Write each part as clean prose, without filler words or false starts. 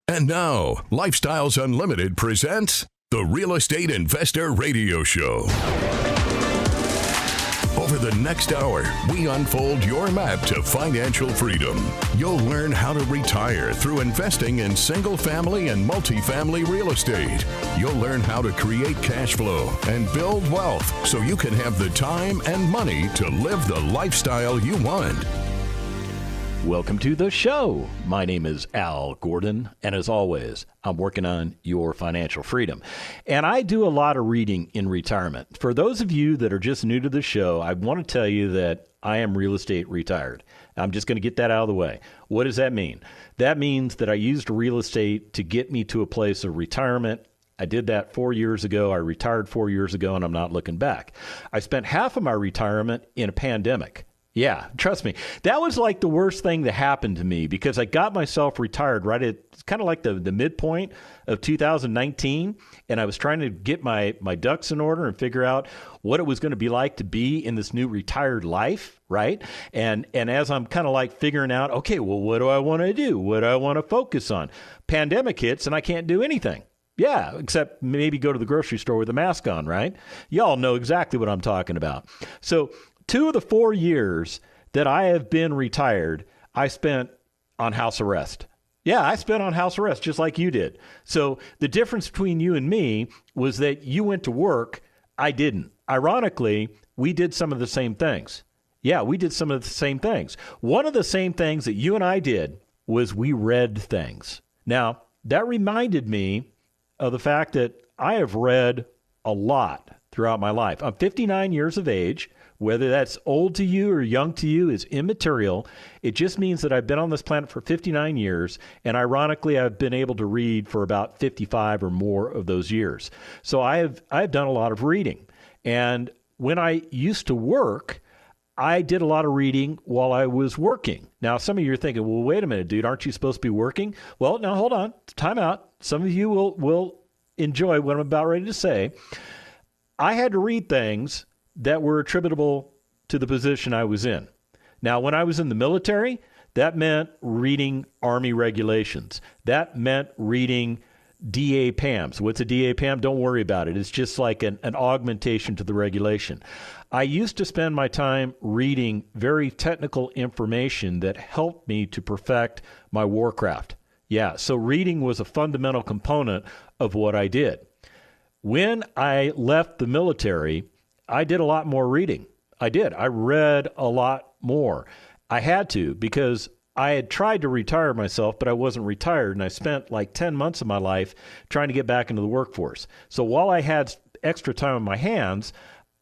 And now, Lifestyles Unlimited presents the Real Estate Investor Radio Show. Over the next hour, we unfold your map to financial freedom. You'll learn how to retire through investing in single-family and multifamily real estate. You'll learn how to create cash flow and build wealth so you can have the time and money to live the lifestyle you want. Welcome to the show. My name is Al Gordon, and as always, I'm working on your financial freedom. And I do a lot of reading in retirement. For those of you that are just new to the show, I want to tell you that I am real estate retired. I'm just going to get that out of the way. What does that mean? That means that I used real estate to get me to a place of retirement. I did that 4 years ago. I retired 4 years ago, and I'm not looking back. I spent half of my retirement in a pandemic. Yeah, trust me. That was like the worst thing that happened to me because I got myself retired right at kind of like the midpoint of 2019. And I was trying to get my ducks in order and figure out what it was going to be like to be in this new retired life, right? And as I'm kind of like figuring out, okay, well, what do I want to do? What do I want to focus on? Pandemic hits and I can't do anything. Yeah, except maybe go to the grocery store with a mask on, right? Y'all know exactly what I'm talking about. So 2 of the 4 years that I have been retired, I spent on house arrest. Yeah, I spent on house arrest just like you did. So the difference between you and me was that you went to work, I didn't. Ironically, we did some of the same things. Yeah, we did some of the same things. One of the same things that you and I did was we read things. Now, that reminded me of the fact that I have read a lot throughout my life. I'm 59 years of age. Whether that's old to you or young to you is immaterial. It just means that I've been on this planet for 59 years, and ironically, I've been able to read for about 55 or more of those years. So I've done a lot of reading. And when I used to work, I did a lot of reading while I was working. Now, some of you are thinking, well, wait a minute, dude, aren't you supposed to be working? Well, now, hold on. Time out. Some of you will enjoy what I'm about ready to say. I had to read things that were attributable to the position I was in. Now, when I was in the military, that meant reading Army regulations. That meant reading DAPAMs. What's a DAPAM? Don't worry about it. It's just like an augmentation to the regulation. I used to spend my time reading very technical information that helped me to perfect my warcraft. Yeah, so reading was a fundamental component of what I did. When I left the military, I did a lot more reading. I did. I read a lot more. I had to because I had tried to retire myself, but I wasn't retired, and I spent like 10 months of my life trying to get back into the workforce. So while I had extra time on my hands,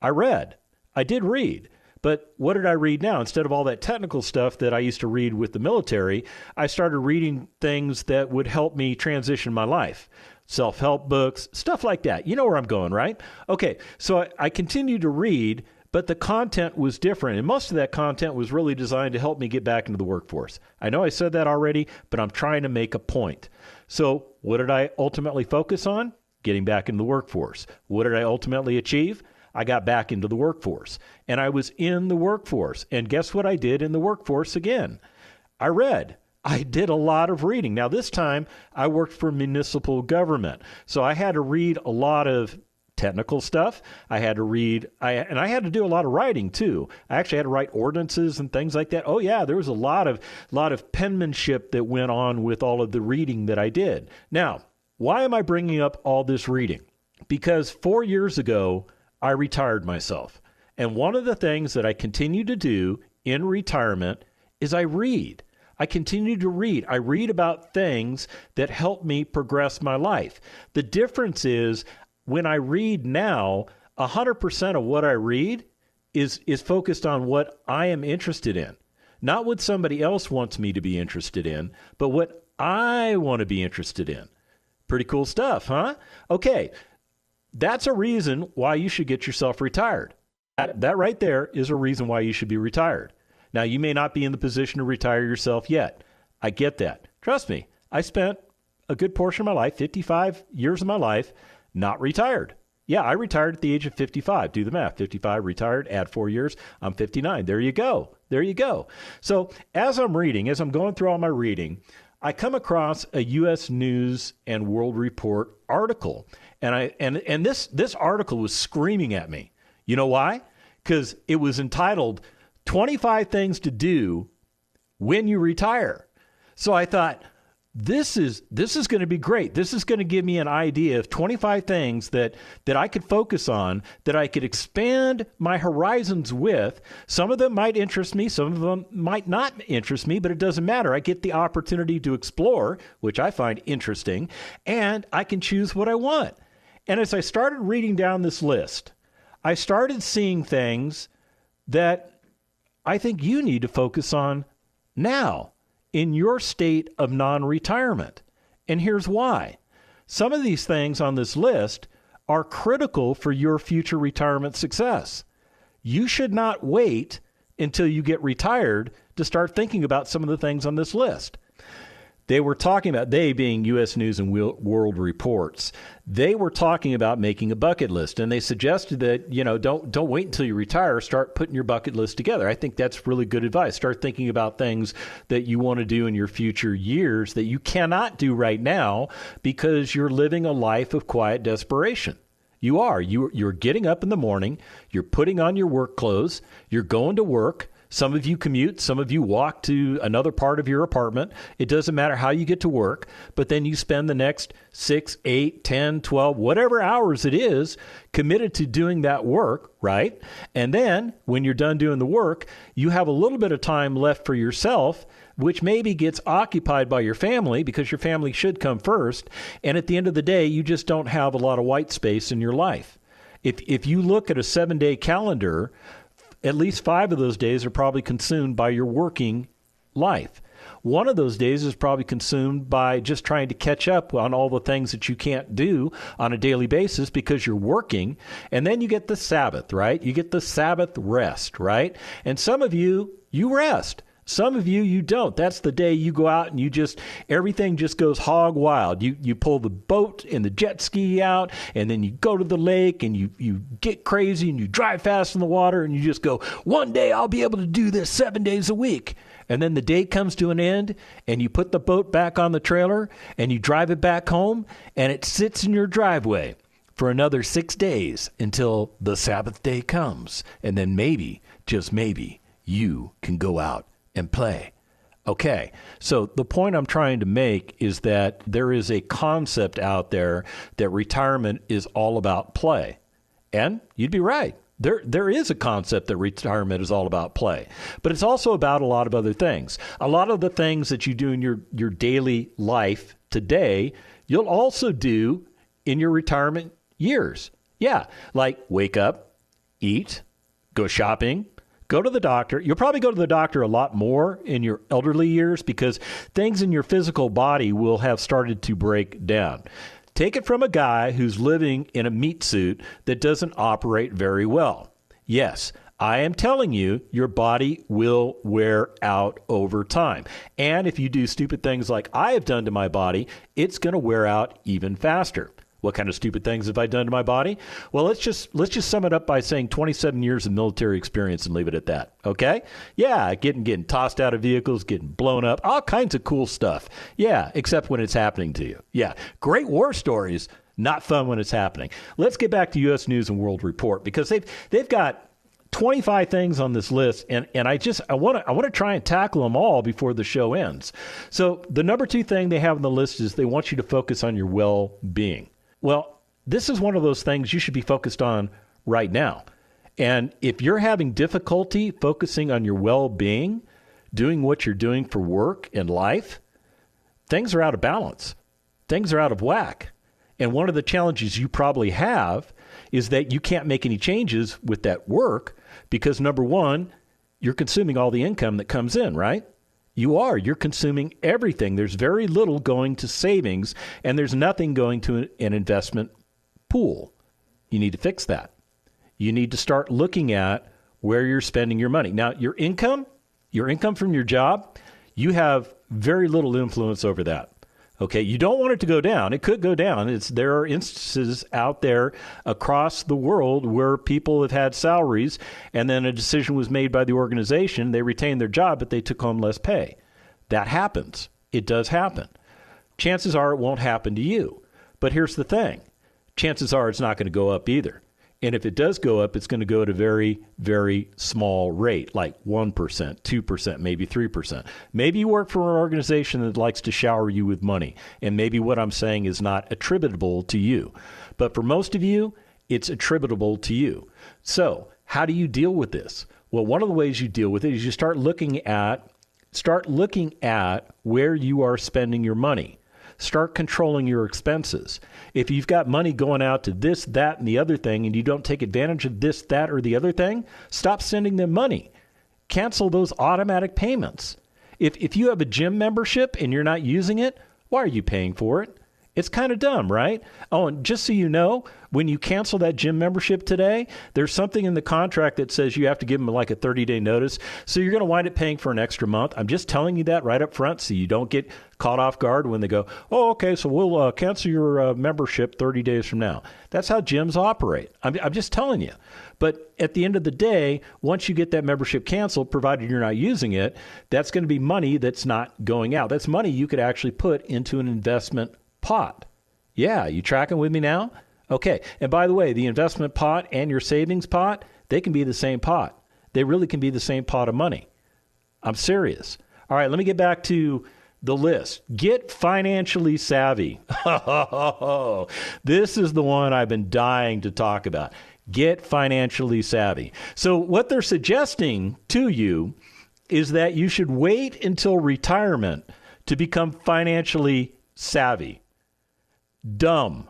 I read. I did read. But what did I read now? Instead of all that technical stuff that I used to read with the military, I started reading things that would help me transition my life. Self-help books, stuff like that. You know where I'm going, right? Okay, so I continued to read, but the content was different. And most of that content was really designed to help me get back into the workforce. I know I said that already, but I'm trying to make a point. So what did I ultimately focus on? Getting back into the workforce. What did I ultimately achieve? I got back into the workforce. And I was in the workforce. And guess what I did in the workforce again? I read. I did a lot of reading. Now, this time, I worked for municipal government. So I had to read a lot of technical stuff. I had to read, and I had to do a lot of writing, too. I actually had to write ordinances and things like that. Oh, yeah, there was a lot of penmanship that went on with all of the reading that I did. Now, why am I bringing up all this reading? Because 4 years ago, I retired myself. And one of the things that I continue to do in retirement is I read. I continue to read. I read about things that help me progress my life. The difference is when I read now, 100% of what I read is focused on what I am interested in. Not what somebody else wants me to be interested in, but what I want to be interested in. Pretty cool stuff, huh? Okay, that's a reason why you should get yourself retired. That right there is a reason why you should be retired. Now, you may not be in the position to retire yourself yet. I get that. Trust me, I spent a good portion of my life, 55 years of my life, not retired. Yeah, I retired at the age of 55. Do the math. 55, retired, add 4 years, I'm 59. There you go. There you go. So as I'm reading, as I'm going through all my reading, I come across a U.S. News and World Report article, and this article was screaming at me. You know why? Because it was entitled 25 Things to Do When You Retire. So I thought, this is going to be great. This is going to give me an idea of 25 things that I could focus on, that I could expand my horizons with. Some of them might interest me, some of them might not interest me, but it doesn't matter. I get the opportunity to explore, which I find interesting, and I can choose what I want. And as I started reading down this list, I started seeing things that I think you need to focus on now in your state of non-retirement. And here's why. Some of these things on this list are critical for your future retirement success. You should not wait until you get retired to start thinking about some of the things on this list. They were talking about, they being U.S. News and World Reports, they were talking about making a bucket list. And they suggested that, don't wait until you retire. Start putting your bucket list together. I think that's really good advice. Start thinking about things that you want to do in your future years that you cannot do right now because you're living a life of quiet desperation. You are. You're getting up in the morning. You're putting on your work clothes. You're going to work. Some of you commute, some of you walk to another part of your apartment. It doesn't matter how you get to work, but then you spend the next 6, 8, 10, 12, whatever hours it is committed to doing that work, right? And then when you're done doing the work, you have a little bit of time left for yourself, which maybe gets occupied by your family because your family should come first. And at the end of the day, you just don't have a lot of white space in your life. If you look at a 7-day calendar, at least 5 of those days are probably consumed by your working life. One of those days is probably consumed by just trying to catch up on all the things that you can't do on a daily basis because you're working. And then you get the Sabbath, right? You get the Sabbath rest, right? And some of you rest. Some of you don't. That's the day you go out and everything just goes hog wild. You pull the boat and the jet ski out, and then you go to the lake and you get crazy and you drive fast in the water and you just go, one day I'll be able to do this 7 days a week. And then the day comes to an end and you put the boat back on the trailer and you drive it back home and it sits in your driveway for another 6 days until the Sabbath day comes. And then maybe, just maybe, you can go out and play. Okay, so the point I'm trying to make is that there is a concept out there that retirement is all about play. And you'd be right. There is a concept that retirement is all about play. But it's also about a lot of other things. A lot of the things that you do in your daily life today, you'll also do in your retirement years. Yeah, like wake up, eat, go shopping, go to the doctor. You'll probably go to the doctor a lot more in your elderly years because things in your physical body will have started to break down. Take it from a guy who's living in a meat suit that doesn't operate very well. Yes, I am telling you, your body will wear out over time. And if you do stupid things like I have done to my body, it's going to wear out even faster. What kind of stupid things have I done to my body? Well, let's just sum it up by saying 27 years of military experience and leave it at that. Okay? Yeah, getting tossed out of vehicles, getting blown up, all kinds of cool stuff. Yeah, except when it's happening to you. Yeah, great war stories, not fun when it's happening. Let's get back to U.S. News and World Report because they've got 25 things on this list, and I want to try and tackle them all before the show ends. So the number 2 thing they have on the list is they want you to focus on your well-being. Well, this is one of those things you should be focused on right now. And if you're having difficulty focusing on your well-being, doing what you're doing for work and life, things are out of balance. Things are out of whack. And one of the challenges you probably have is that you can't make any changes with that work because, number one, you're consuming all the income that comes in, right? You're consuming everything. There's very little going to savings, and there's nothing going to an investment pool. You need to fix that. You need to start looking at where you're spending your money. Now, your income from your job, you have very little influence over that. Okay, you don't want it to go down. It could go down. There are instances out there across the world where people have had salaries and then a decision was made by the organization. They retained their job, but they took home less pay. That happens. it does happen. Chances are it won't happen to you. But here's the thing. Chances are it's not going to go up either. And if it does go up, it's going to go at a very, very small rate, like 1%, 2%, maybe 3%. Maybe you work for an organization that likes to shower you with money, and maybe what I'm saying is not attributable to you. But for most of you, it's attributable to you. So how do you deal with this? Well, one of the ways you deal with it is you start looking at where you are spending your money. Start controlling your expenses. If you've got money going out to this, that, and the other thing, and you don't take advantage of this, that, or the other thing, stop sending them money. Cancel those automatic payments. If you have a gym membership and you're not using it, why are you paying for it? It's kind of dumb, right? Oh, and just so you know, when you cancel that gym membership today, there's something in the contract that says you have to give them like a 30-day notice. So you're going to wind up paying for an extra month. I'm just telling you that right up front so you don't get caught off guard when they go, oh, okay, so we'll cancel your membership 30 days from now. That's how gyms operate. I'm just telling you. But at the end of the day, once you get that membership canceled, provided you're not using it, that's going to be money that's not going out. That's money you could actually put into an investment pot. Yeah, you tracking with me now? Okay. And by the way, the investment pot and your savings pot, they can be the same pot. They really can be the same pot of money. I'm serious. All right, let me get back to the list. Get financially savvy. This is the one I've been dying to talk about. Get financially savvy. So what they're suggesting to you is that you should wait until retirement to become financially savvy. Dumb.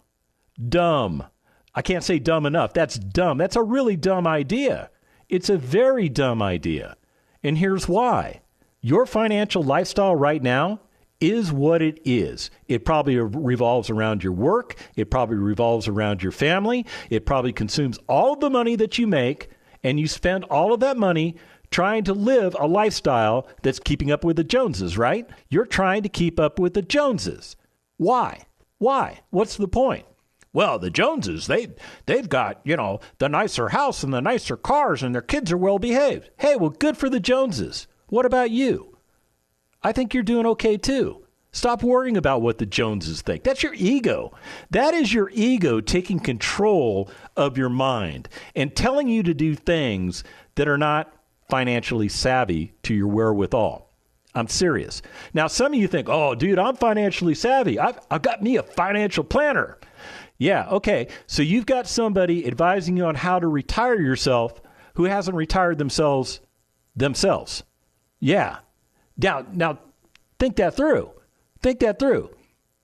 I can't say dumb enough. That's dumb. That's a really dumb idea. It's a very dumb idea. And here's why. Your financial lifestyle right now is what it is. It probably revolves around your work. It probably revolves around your family. It probably consumes all of the money that you make, and you spend all of that money trying to live a lifestyle that's keeping up with the Joneses, right? You're trying to keep up with the Joneses. Why? What's the point? Well, the Joneses, they've got, the nicer house and the nicer cars, and their kids are well behaved. Hey, well, good for the Joneses. What about you? I think you're doing okay too. Stop worrying about what the Joneses think. That's your ego. That is your ego taking control of your mind and telling you to do things that are not financially savvy to your wherewithal. I'm serious. Now, some of you think, oh, dude, I'm financially savvy. I've got me a financial planner. Yeah, okay. So you've got somebody advising you on how to retire yourself who hasn't retired themselves. Yeah. Now, think that through.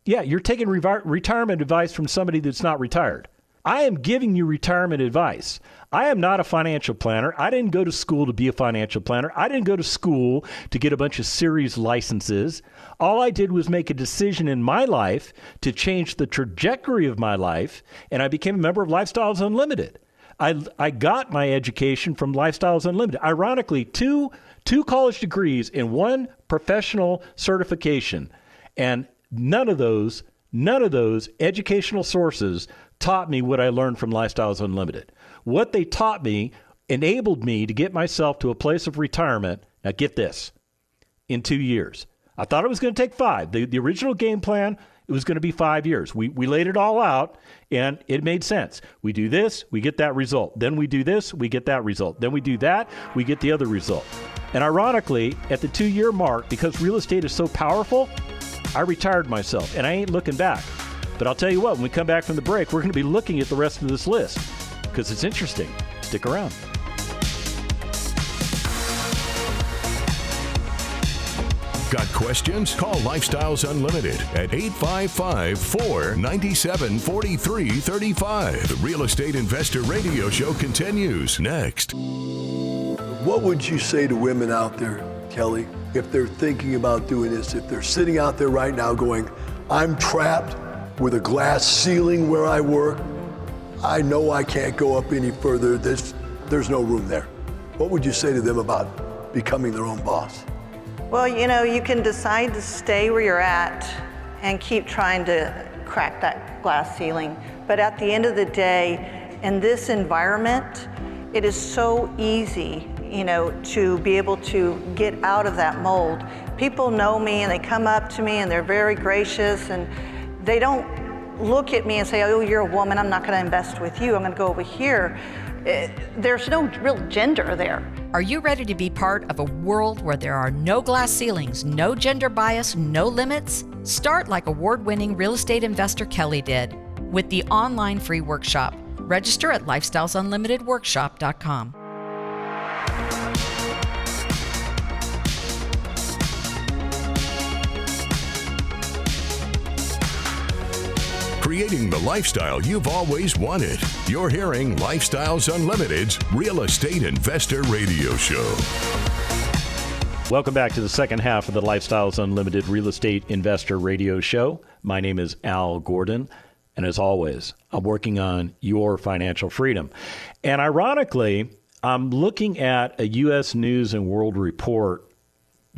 Yeah, you're taking retirement advice from somebody that's not retired. I am giving you retirement advice. I am not a financial planner. I didn't go to school to be a financial planner. I didn't go to school to get a bunch of series licenses. All I did was make a decision in my life to change the trajectory of my life, and I became a member of Lifestyles Unlimited. I got my education from Lifestyles Unlimited. Ironically, two college degrees and one professional certification, and none of those educational sources taught me what I learned from Lifestyles Unlimited. What they taught me enabled me to get myself to a place of retirement. Now get this, in 2 years. I thought it was going to take 5. The original game plan, it was going to be 5 years. We laid it all out, and it made sense. We do this, we get that result. Then we do this, we get that result. Then we do that, we get the other result. And ironically, at the 2-year mark, because real estate is so powerful, I retired myself, and I ain't looking back. But I'll tell you what, when we come back from the break, we're going to be looking at the rest of this list because it's interesting. Stick around. Got questions? Call Lifestyles Unlimited at 855-497-4335. The Real Estate Investor Radio Show continues next. What would you say to women out there, Kelly, if they're thinking about doing this, if they're sitting out there right now going, I'm trapped with a glass ceiling where I work, I know I can't go up any further, there's no room there. What would you say to them about becoming their own boss? Well, you can decide to stay where you're at and keep trying to crack that glass ceiling. But at the end of the day, in this environment, it is so easy to be able to get out of that mold. People know me and they come up to me and they're very gracious, and they don't look at me and say, oh, you're a woman, I'm not going to invest with you, I'm going to go over here. There's no real gender there. Are you ready to be part of a world where there are no glass ceilings, no gender bias, no limits? Start like award-winning real estate investor Kelly did with the online free workshop. Register at lifestylesunlimitedworkshop.com. Creating the lifestyle you've always wanted. You're hearing Lifestyles Unlimited's Real Estate Investor Radio Show. Welcome back to the second half of the Lifestyles Unlimited Real Estate Investor Radio Show. My name is Al Gordon, and as always, I'm working on your financial freedom. And ironically, I'm looking at a U.S. News and World Report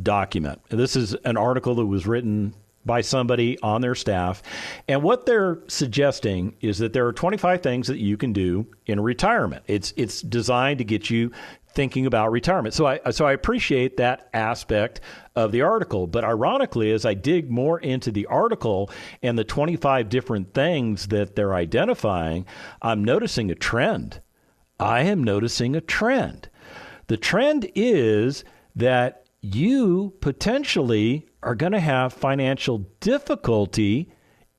document. This is an article that was written by somebody on their staff. And what they're suggesting is that there are 25 things that you can do in retirement. It's designed to get you thinking about retirement. So I appreciate that aspect of the article. But ironically, as I dig more into the article and the 25 different things that they're identifying, I'm noticing a trend. I am noticing a trend. The trend is that you potentially are going to have financial difficulty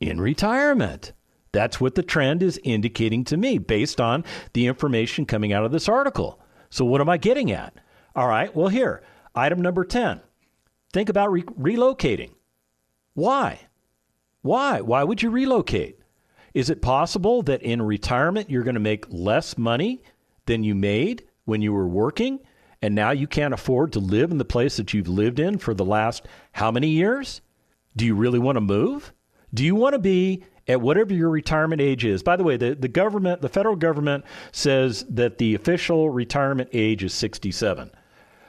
in retirement. That's what the trend is indicating to me based on the information coming out of this article. So what am I getting at? All right, well here, item number 10. Think about relocating. Why? Why would you relocate? Is it possible that in retirement you're going to make less money than you made when you were working? And now you can't afford to live in the place that you've lived in for the last how many years? Do you really want to move? Do you want to be at whatever your retirement age is? By the way, the government, the federal government says that the official retirement age is 67.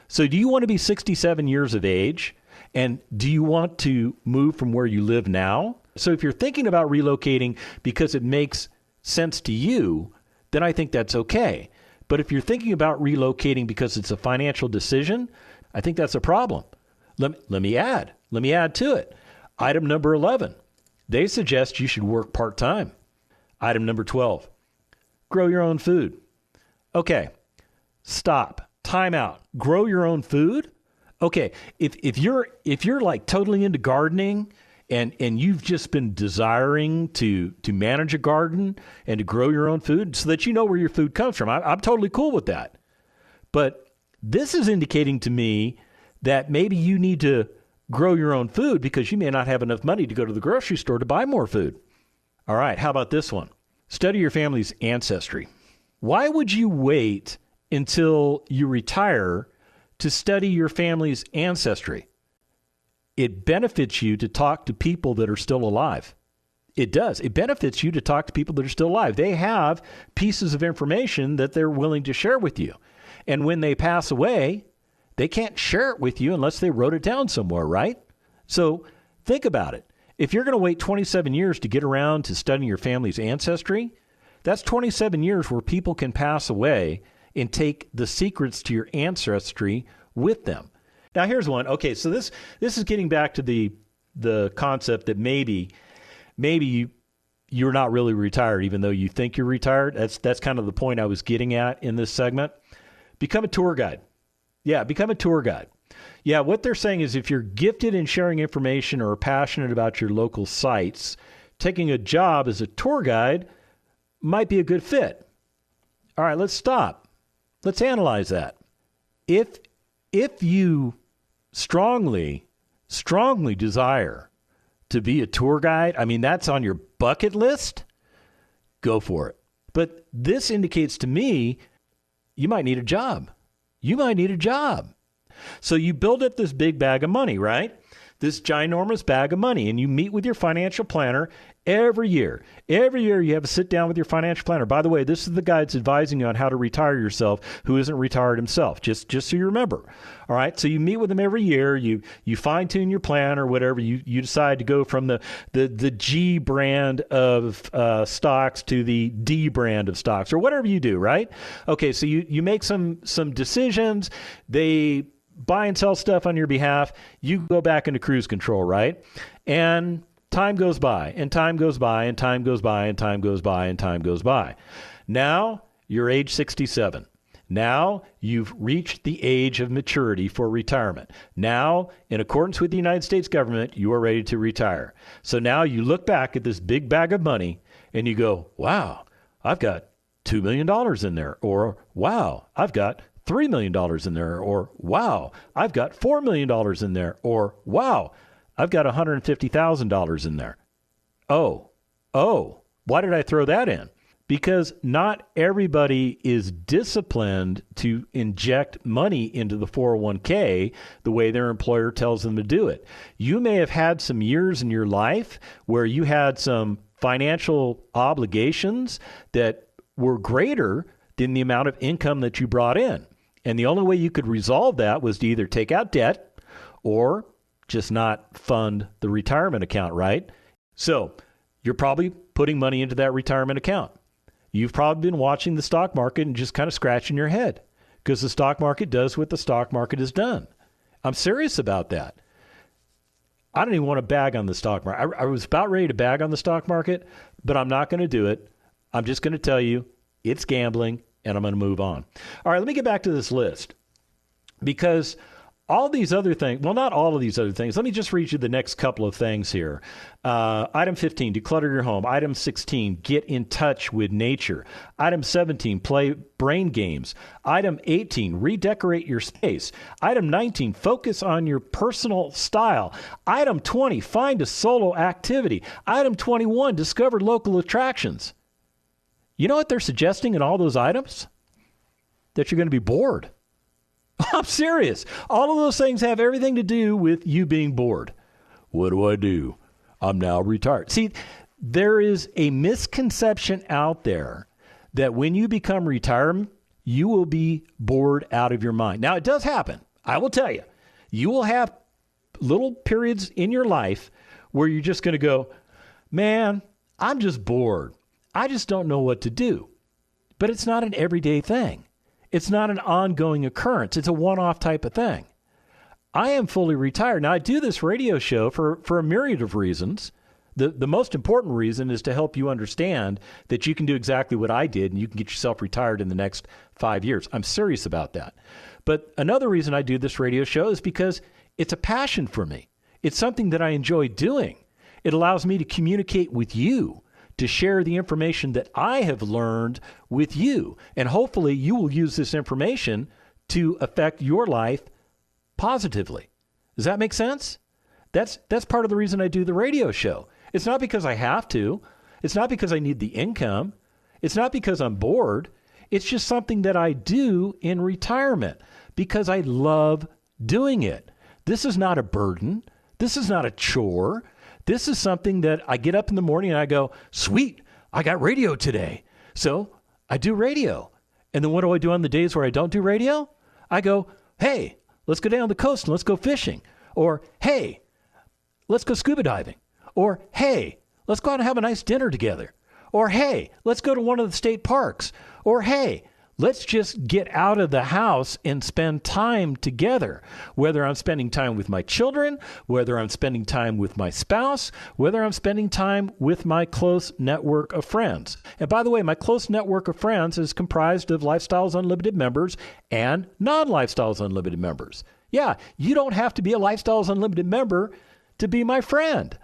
So do you want to be 67 years of age? And do you want to move from where you live now? So if you're thinking about relocating because it makes sense to you, then I think that's okay. But if you're thinking about relocating because it's a financial decision, I think that's a problem. Let me add to it. Item number 11, they suggest you should work part-time. Item number 12, grow your own food. Okay, stop, time out, grow your own food? Okay, if you're like totally into gardening and you've just been desiring to manage a garden and to grow your own food so that you know where your food comes from, I'm totally cool with that. But this is indicating to me that maybe you need to grow your own food because you may not have enough money to go to the grocery store to buy more food. All right, how about this one? Study your family's ancestry. Why would you wait until you retire to study your family's ancestry? It benefits you to talk to people that are still alive. It does. It benefits you to talk to people that are still alive. They have pieces of information that they're willing to share with you. And when they pass away, they can't share it with you unless they wrote it down somewhere, right? So think about it. If you're going to wait 27 years to get around to studying your family's ancestry, that's 27 years where people can pass away and take the secrets to your ancestry with them. Now, here's one. Okay, so this is getting back to the concept that maybe you're not really retired, even though you think you're retired. That's kind of the point I was getting at in this segment. Become a tour guide. Yeah, become a tour guide. Yeah, what they're saying is if you're gifted in sharing information or passionate about your local sites, taking a job as a tour guide might be a good fit. All right, let's stop. Let's analyze that. If you strongly desire to be a tour guide, I mean, that's on your bucket list, go for it. But this indicates to me you might need a job. You might need a job. So you build up this big bag of money, right? this ginormous bag of money, and you meet with your financial planner every year. Every year you have to sit down with your financial planner. By the way, this is the guy that's advising you on how to retire yourself who isn't retired himself, just so you remember. All right, so you meet with him every year. You fine-tune your plan or whatever. You decide to go from the G brand of stocks to the D brand of stocks or whatever you do, right? Okay, so you make some decisions. They buy and sell stuff on your behalf. You go back into cruise control, right? And time goes by, and time goes by, and time goes by, and time goes by, and time goes by. Now you're age 67. Now you've reached the age of maturity for retirement. Now, in accordance with the United States government, you are ready to retire. So now you look back at this big bag of money and you go, wow, I've got $2 million in there. Or, wow, I've got $3 million in there. Or, wow, I've got $4 million in there. Or, wow, I've got $150,000 in there. Oh, why did I throw that in? Because not everybody is disciplined to inject money into the 401k the way their employer tells them to do it. You may have had some years in your life where you had some financial obligations that were greater than the amount of income that you brought in. And the only way you could resolve that was to either take out debt or just not fund the retirement account, right? So you're probably putting money into that retirement account. You've probably been watching the stock market and just kind of scratching your head because the stock market does what the stock market has done. I'm serious about that. I don't even want to bag on the stock market. I was about ready to bag on the stock market, but I'm not going to do it. I'm just going to tell you it's gambling, and I'm going to move on. All right, let me get back to this list because all these other things, well, not all of these other things. Let me just read you the next couple of things here. Item 15, declutter your home. Item 16, get in touch with nature. Item 17, play brain games. Item 18, redecorate your space. Item 19, focus on your personal style. Item 20, find a solo activity. Item 21, discover local attractions. You know what they're suggesting in all those items? That you're going to be bored. I'm serious. All of those things have everything to do with you being bored. What do? I'm now retired. See, there is a misconception out there that when you become retired, you will be bored out of your mind. Now, it does happen. I will tell you. You will have little periods in your life where you're just going to go, man, I'm just bored. I just don't know what to do. But it's not an everyday thing. It's not an ongoing occurrence. It's a one-off type of thing. I am fully retired. Now, I do this radio show for a myriad of reasons. The most important reason is to help you understand that you can do exactly what I did and you can get yourself retired in the next 5 years. I'm serious about that. But another reason I do this radio show is because it's a passion for me. It's something that I enjoy doing. It allows me to communicate with you, to share the information that I have learned with you. And hopefully you will use this information to affect your life positively. Does that make sense? That's part of the reason I do the radio show. It's not because I have to. It's not because I need the income. It's not because I'm bored. It's just something that I do in retirement because I love doing it. This is not a burden. This is not a chore. This is something that I get up in the morning and I go, sweet, I got radio today. So I do radio. And then what do I do on the days where I don't do radio? I go, hey, let's go down the coast and let's go fishing. Or, hey, let's go scuba diving. Or, hey, let's go out and have a nice dinner together. Or, hey, let's go to one of the state parks. Or, hey, let's just get out of the house and spend time together, whether I'm spending time with my children, whether I'm spending time with my spouse, whether I'm spending time with my close network of friends. And by the way, my close network of friends is comprised of Lifestyles Unlimited members and non-Lifestyles Unlimited members. Yeah, you don't have to be a Lifestyles Unlimited member to be my friend.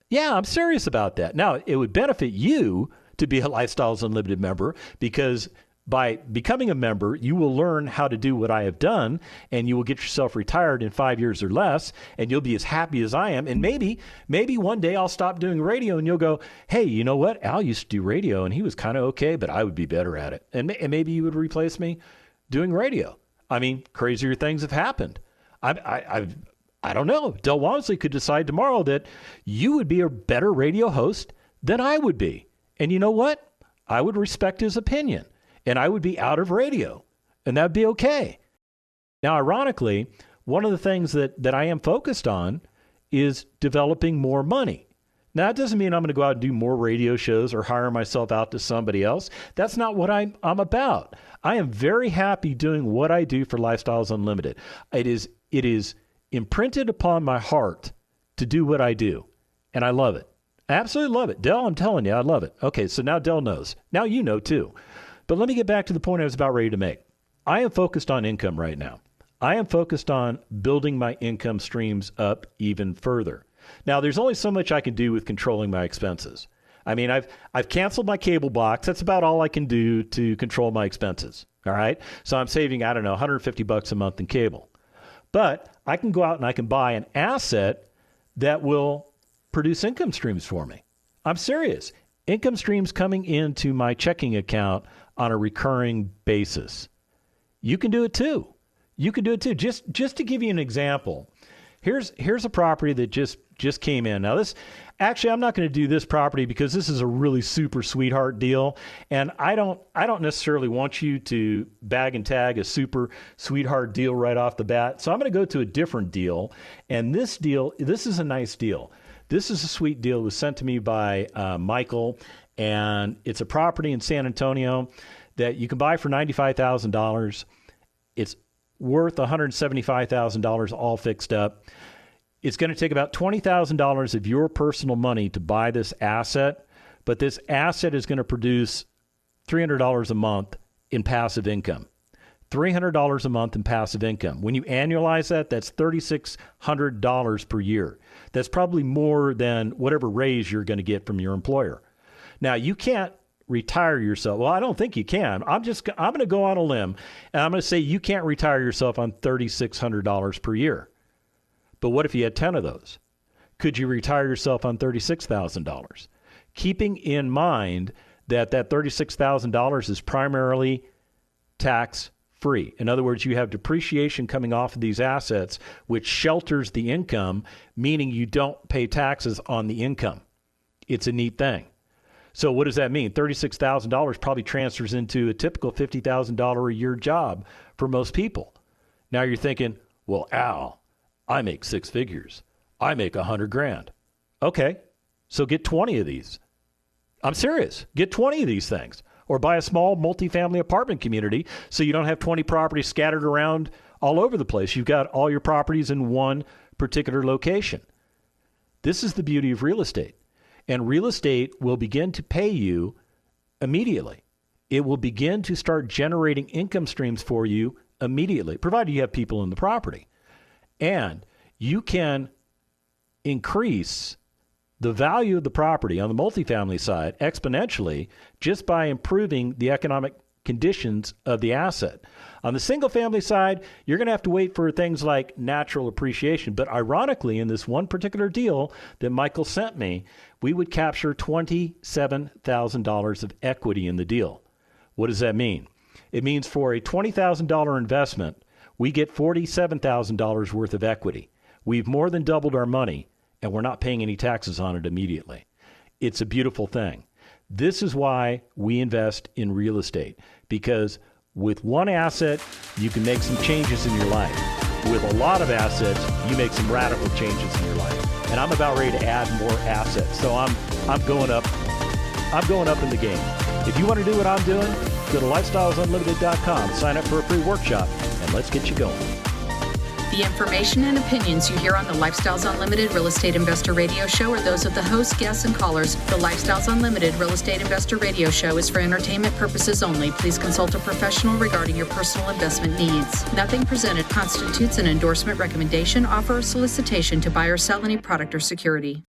Yeah, I'm serious about that. Now, it would benefit you to be a Lifestyles Unlimited member because by becoming a member, you will learn how to do what I have done, and you will get yourself retired in 5 years or less, and you'll be as happy as I am. And maybe one day I'll stop doing radio, and you'll go, hey, you know what? Al used to do radio, and he was kind of okay, but I would be better at it. And maybe you would replace me doing radio. I mean, crazier things have happened. I don't know. Del Walmsley could decide tomorrow that you would be a better radio host than I would be. And you know what? I would respect his opinion, and I would be out of radio, and that'd be okay. Now, ironically, one of the things that I am focused on is developing more money. Now, that doesn't mean I'm going to go out and do more radio shows or hire myself out to somebody else. That's not what I'm about. I am very happy doing what I do for Lifestyles Unlimited. It is imprinted upon my heart to do what I do, and I love it. I absolutely love it. Del, I'm telling you, I love it. Okay, so now Del knows. Now you know too. But let me get back to the point I was about ready to make. I am focused on income right now. I am focused on building my income streams up even further. Now, there's only so much I can do with controlling my expenses. I mean, I've canceled my cable box. That's about all I can do to control my expenses. All right. So I'm saving, I don't know, $150 a month in cable. But I can go out and I can buy an asset that will produce income streams for me. I'm serious. Income streams coming into my checking account on a recurring basis. You can do it too. You can do it too. Just to give you an example, here's a property that just came in. Now I'm not going to do this property because this is a really super sweetheart deal, and I don't necessarily want you to bag and tag a super sweetheart deal right off the bat. So I'm going to go to a different deal, and this is a nice deal. This is a sweet deal. It was sent to me by Michael, and it's a property in San Antonio that you can buy for $95,000. It's worth $175,000 all fixed up. It's going to take about $20,000 of your personal money to buy this asset, but this asset is going to produce $300 a month in passive income. $300 a month in passive income. When you annualize that, that's $3,600 per year. That's probably more than whatever raise you're going to get from your employer. Now, you can't retire yourself. Well, I don't think you can. I'm going to go on a limb, and I'm going to say you can't retire yourself on $3,600 per year. But what if you had 10 of those? Could you retire yourself on $36,000? Keeping in mind that $36,000 is primarily tax-free. In other words, you have depreciation coming off of these assets, which shelters the income, meaning you don't pay taxes on the income. It's a neat thing. So what does that mean? $36,000 probably transfers into a typical $50,000 a year job for most people. Now you're thinking, well, Al, I make six figures. I make $100,000. Okay, so get 20 of these. I'm serious. Get 20 of these things. Or buy a small multifamily apartment community so you don't have 20 properties scattered around all over the place. You've got all your properties in one particular location. This is the beauty of real estate. And real estate will begin to pay you immediately. It will begin to start generating income streams for you immediately, provided you have people in the property. And you can increase the value of the property on the multifamily side exponentially just by improving the economic conditions of the asset. On the single family side, you're going to have to wait for things like natural appreciation. But ironically, in this one particular deal that Michael sent me, we would capture $27,000 of equity in the deal. What does that mean? It means for a $20,000 investment, we get $47,000 worth of equity. We've more than doubled our money, and we're not paying any taxes on it immediately. It's a beautiful thing. This is why we invest in real estate, because with one asset, you can make some changes in your life. With a lot of assets, you make some radical changes in your life. And I'm about ready to add more assets. So I'm going up in the game. If you want to do what I'm doing, go to lifestylesunlimited.com, sign up for a free workshop, and let's get you going. The information and opinions you hear on the Lifestyles Unlimited Real Estate Investor Radio Show are those of the host, guests, and callers. The Lifestyles Unlimited Real Estate Investor Radio Show is for entertainment purposes only. Please consult a professional regarding your personal investment needs. Nothing presented constitutes an endorsement, recommendation, offer, or solicitation to buy or sell any product or security.